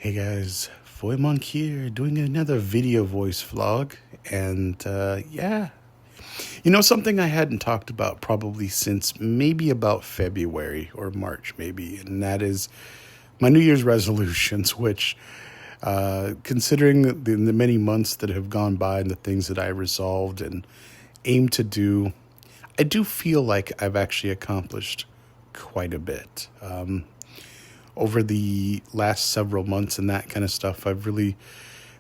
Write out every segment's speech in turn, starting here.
Hey guys, VoyMonk here, doing another video voice vlog, and yeah, something I hadn't talked about probably since maybe about February or March maybe, and that is my New Year's resolutions, which, considering the many months that have gone by and the things that I resolved and aimed to do, I do feel like I've actually accomplished quite a bit. Over the last several months and that kind of stuff, I've really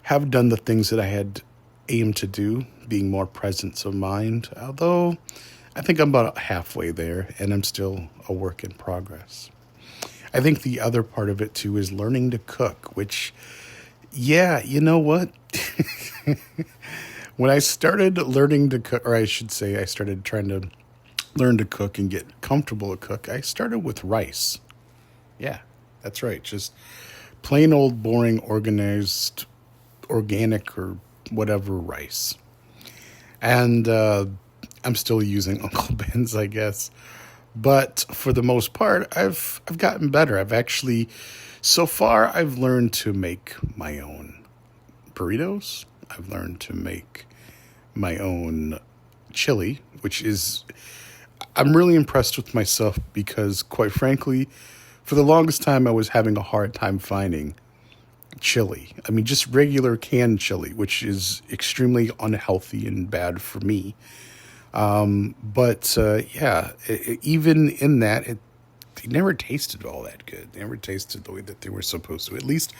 have done the things that I had aimed to do, being more presence of mind, although I think I'm about halfway there and I'm still a work in progress. I think the other part of it too is learning to cook, which, yeah, you know what? When I started learning to cook, or I should say I started trying to learn to cook and get comfortable to cook, I started with rice. Yeah, that's right. Just plain old boring organized organic or whatever rice. And I'm still using Uncle Ben's, I guess. But for the most part, I've gotten better. So far I've learned to make my own burritos. I've learned to make my own chili, I'm really impressed with myself because, quite frankly, for the longest time, I was having a hard time finding chili. I mean, just regular canned chili, which is extremely unhealthy and bad for me. Even in that, they never tasted all that good. They never tasted the way that they were supposed to. At least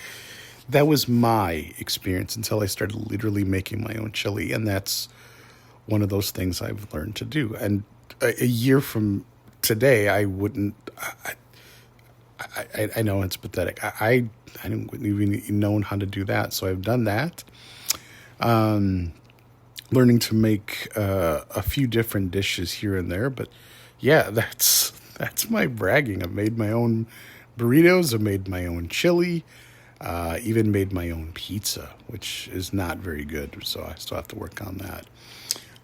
that was my experience until I started literally making my own chili. And that's one of those things I've learned to do. And a year from today, I wouldn't... I know it's pathetic. I wouldn't even known how to do that. So I've done that. Learning to make a few different dishes here and there. But yeah, that's my bragging. I've made my own burritos. I've made my own chili. Even made my own pizza, which is not very good. So I still have to work on that.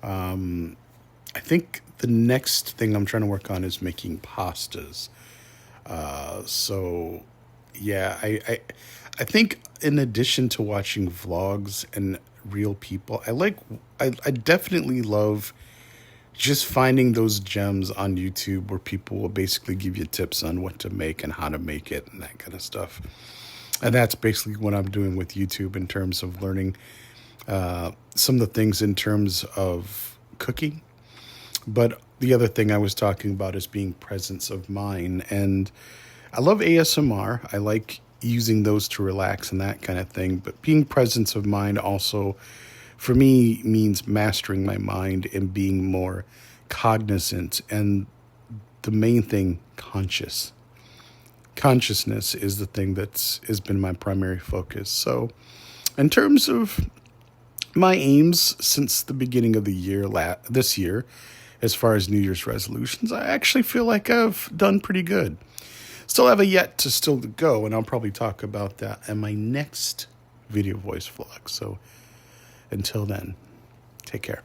I think the next thing I'm trying to work on is making pastas. I think in addition to watching vlogs and real people, I definitely love just finding those gems on YouTube where people will basically give you tips on what to make and how to make it and that kind of stuff. And that's basically what I'm doing with YouTube in terms of learning, some of the things in terms of cooking. But the other thing I was talking about is being presence of mind. And I love ASMR. I like using those to relax and that kind of thing. But being presence of mind also, for me, means mastering my mind and being more cognizant. And the main thing, conscious. Consciousness is the thing has been my primary focus. So in terms of my aims since the beginning of the year, this year, as far as New Year's resolutions, I actually feel like I've done pretty good. Still have a yet to still go, and I'll probably talk about that in my next video voice vlog. So until then, take care.